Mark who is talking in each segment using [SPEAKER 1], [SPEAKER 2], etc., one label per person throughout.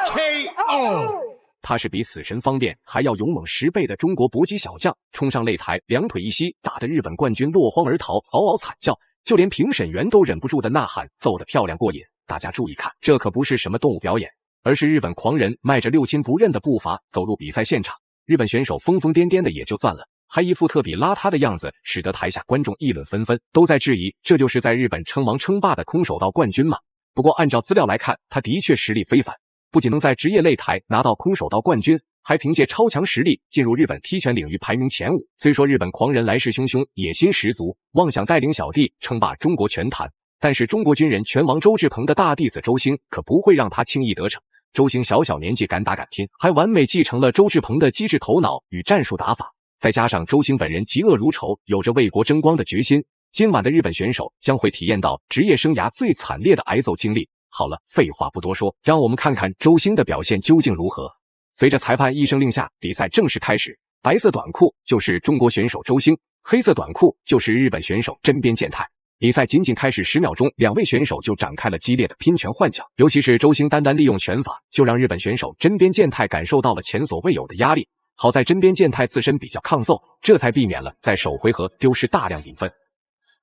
[SPEAKER 1] KO。他是比死神方便还要勇猛10倍的中国搏击小将，冲上擂台，两腿一吸，打得日本冠军落荒而逃，嗷嗷惨叫，就连评审员都忍不住的呐喊，揍得漂亮过瘾。大家注意看，这可不是什么动物表演，而是日本狂人迈着六亲不认的步伐走入比赛现场。日本选手疯疯癫癫的也就算了，还一副特比邋遢的样子，使得台下观众议论纷纷，都在质疑这就是在日本称王称霸的空手道冠军吗？不过按照资料来看，他的确实力非凡，不仅能在职业擂台拿到空手道冠军，还凭借超强实力进入日本踢拳领域排名前5。虽说日本狂人来势汹汹，野心十足，妄想带领小弟称霸中国拳坛，但是中国军人拳王周志鹏的大弟子周兴可不会让他轻易得逞。周兴小年纪敢打敢拼，还完美继承了周志鹏的机智头脑与战术打法，再加上周兴本人嫉恶如仇，有着为国争光的决心，今晚的日本选手将会体验到职业生涯最惨烈的挨揍经历。好了，废话不多说，让我们看看周兴的表现究竟如何。随着裁判一声令下，比赛正式开始。白色短裤就是中国选手周兴，黑色短裤就是日本选手针边健太。比赛仅仅开始10秒钟，两位选手就展开了激烈的拼拳换脚，尤其是周兴单利用拳法，就让日本选手针边健太感受到了前所未有的压力。好在针边健太自身比较抗揍，这才避免了在首回合丢失大量比分。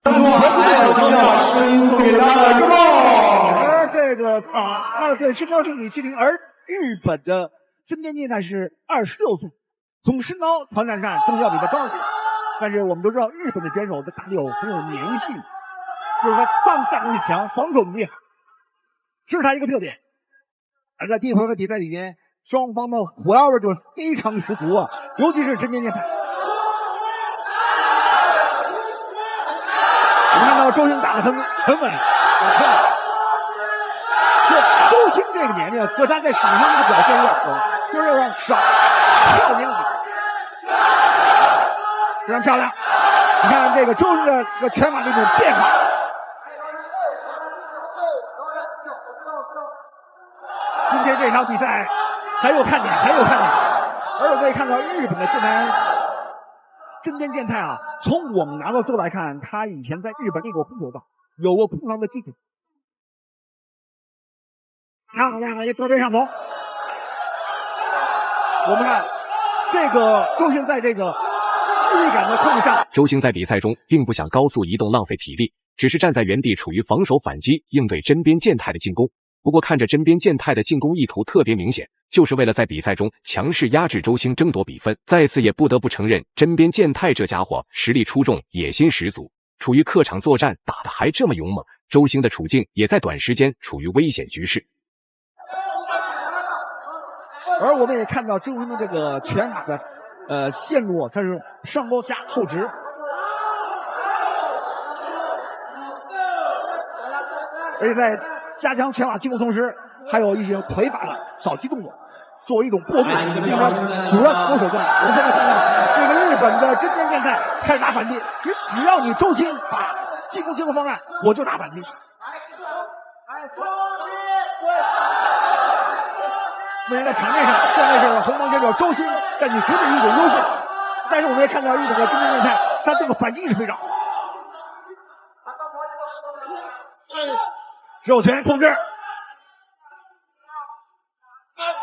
[SPEAKER 2] 这个对身高定理70，而日本的针边健太是26岁，从身高团战上都要比他高一些。但是我们都知道，日本的选手的打有很有粘性，就是他抗战能力强，防守能力好，这是他一个特点。而在第一回合比赛里面，双方的火药味就是非常十足啊，尤其是针边健太。我们看到周兴打得很稳，周兴这个年龄和他在场上的表现有点高，就是要少少年感，非常漂亮。你看这个周兴的这个拳法的这种变化，今天这场比赛很有看点，而且可以看到日本的这台针边健太啊，从我们拿到资料来看，他以前在日本练过空手道，有过空手道的基础。两个高飞上头，我们看这个周兴在这个距离感的控制上。
[SPEAKER 1] 周兴在比赛中并不想高速移动浪费体力，只是站在原地处于防守反击，应对针边健太的进攻。不过看着针边健太的进攻意图特别明显，就是为了在比赛中强势压制周兴，争夺比分。再次也不得不承认，针边健太这家伙实力出众，野心十足，处于客场作战，打得还这么勇猛，周兴的处境也在短时间处于危险局势。
[SPEAKER 2] 而我们也看到周兴的这个拳法的线路，它是上勾加后直，而且在加强拳法进攻同时，还有一些腿法的扫击动作，作为一种过渡。主要攻手段，我们现在看到这个日本的针边健太开始打反击，只要你周兴把进攻方案，我就打反击。目前在场面上，现在是红方选手周兴占据绝对一种优势，但是我们也看到日本的针边健太，他这个反击是非常好。右拳控制，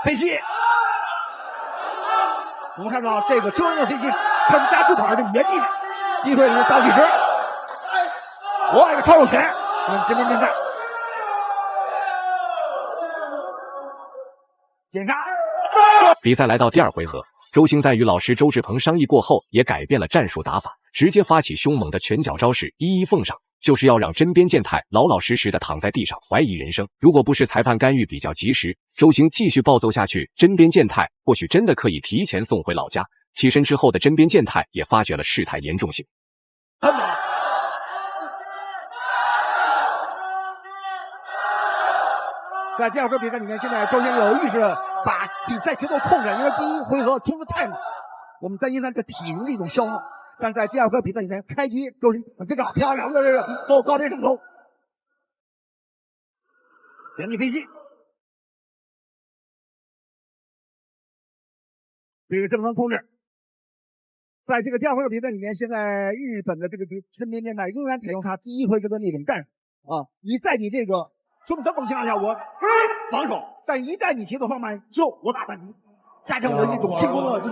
[SPEAKER 2] 飞膝。我们看到这个周兴的飞膝，他是加速跑的原地，第一回合倒计时，哇，一个超右拳，针边健太。检查。
[SPEAKER 1] 比赛来到第二回合，周兴在与老师周志鹏商议过后，也改变了战术打法，直接发起凶猛的拳脚招式，一一奉上，就是要让针边健太老老实实的躺在地上怀疑人生。如果不是裁判干预比较及时，周兴继续暴揍下去，针边健太或许真的可以提前送回老家。起身之后的针边健太也发觉了事态严重性。
[SPEAKER 2] 在第二回合比赛里面，现在周兴有意识把比赛节奏控制，因为第一回合冲的太猛，我们担心他的体能的一种消耗。但是在第二回合比赛里面，开局周兴非常漂亮的这个高低正头，原地飞膝，这个正方控制。在这个第二回合比赛里面，现在日本的这个针边健太仍然采用他第一回合的那种战术啊，你在你这个说明在某情况下我防守，但一旦你节奏放慢之后，我打断你，加强我的一种进攻的一种。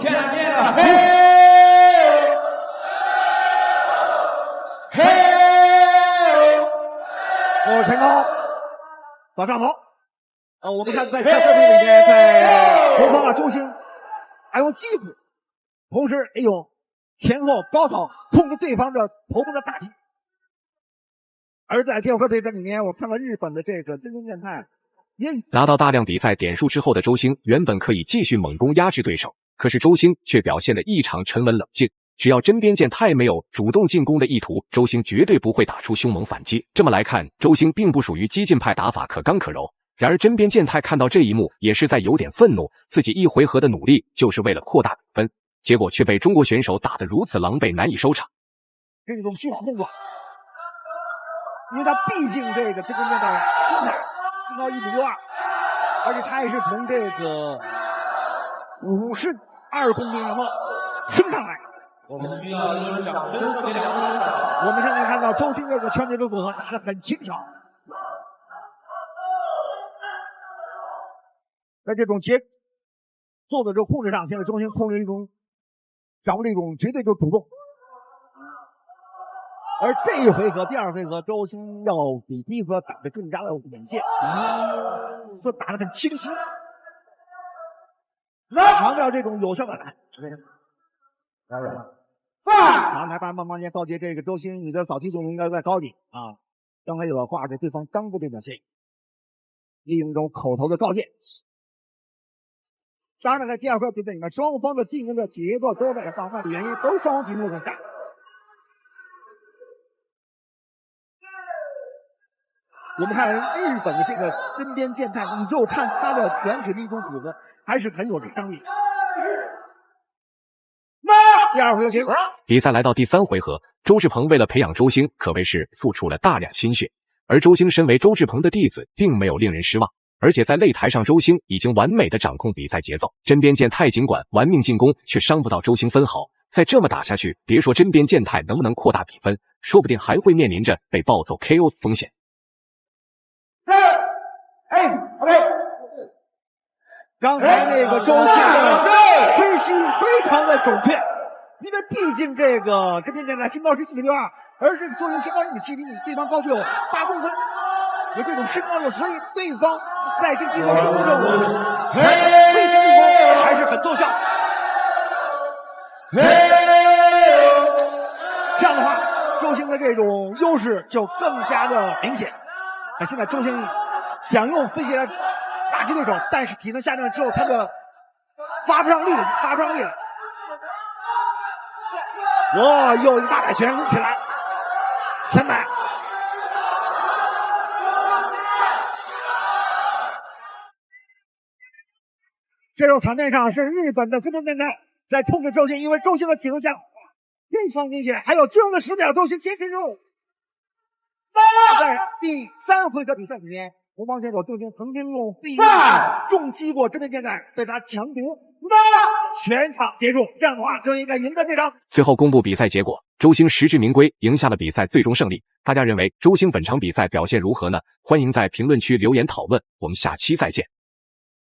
[SPEAKER 2] 陈高往上跑。我们看在这视频里面，在后方周星还用技术，同时也有前后高扫控制对方的头部的大体。而在第二个对战里面，我看到日本的这个真剑太
[SPEAKER 1] 拿到大量比赛点数之后的周星，原本可以继续猛攻压制对手，可是周星却表现得异常沉稳冷静。只要真边健太没有主动进攻的意图，周星绝对不会打出凶猛反击。这么来看，周星并不属于激进派打法可刚可柔。然而真边健太看到这一幕，也是在有点愤怒，自己一回合的努力就是为了扩大比分，结果却被中国选手打得如此狼狈，难以收场。
[SPEAKER 2] 这种虚晃动作，因为他毕竟这个真边健太身材身高1.62米，而且他也是从这个52公斤然后升上来。我们现在看到周星这个圈节奏组合打得很轻巧，在这种节奏的这个控制上，现在周星控制一种掌握了一种绝对的主动。而这一回合，第二回合，周星要比第一回合打得更加的稳健，说打得很清晰，强调这种有效的打。然后裁判慢慢间告诫这个周星，你的扫踢动作应该再高点啊！刚才有画着对方刚步这表现，利用一种口头的告诫。当然，在第二个对阵里面，双方的进攻的节奏都在放慢的原因，都是双方体力很大。我们看日本的这个真边健太，你就看他的原体的一种组合，还是很有张力。第二回合结果，
[SPEAKER 1] 比赛来到第3回合，周志鹏为了培养周星，可谓是付出了大量心血。而周星身为周志鹏的弟子，并没有令人失望。而且在擂台上，周星已经完美的掌控比赛节奏。真边健太尽管玩命进攻，却伤不到周星分毫。再这么打下去，别说真边健太能不能扩大比分，说不定还会面临着被暴揍 KO 的风险。
[SPEAKER 2] 刚才那个周星的分析非常的准确。因为毕竟这个真边健太身高是1.62米，而这个周星身高1.7厘米，对方高出有8公分，有这种身高优势，所以对方在这地方进攻中，推进进攻还是很奏效。这样的话，周星的这种优势就更加的明显。现在周星想用飞鞋来打击对手，但是体能下降之后，他的发不上力了。又一个大摆拳起来，前摆。这种场面上是日本的真边健太在控制周星，因为周星的体能下非常明显，还有最后的10秒，周星坚持住。在第3回合比赛里面，红方选手周星曾经用臂重击过真边健太，被他强敌。全场结束，这样的话就应该赢得这场。
[SPEAKER 1] 最后公布比赛结果，周星实至名归，赢下了比赛最终胜利。大家认为周星本场比赛表现如何呢？欢迎在评论区留言讨论，我们下期再见。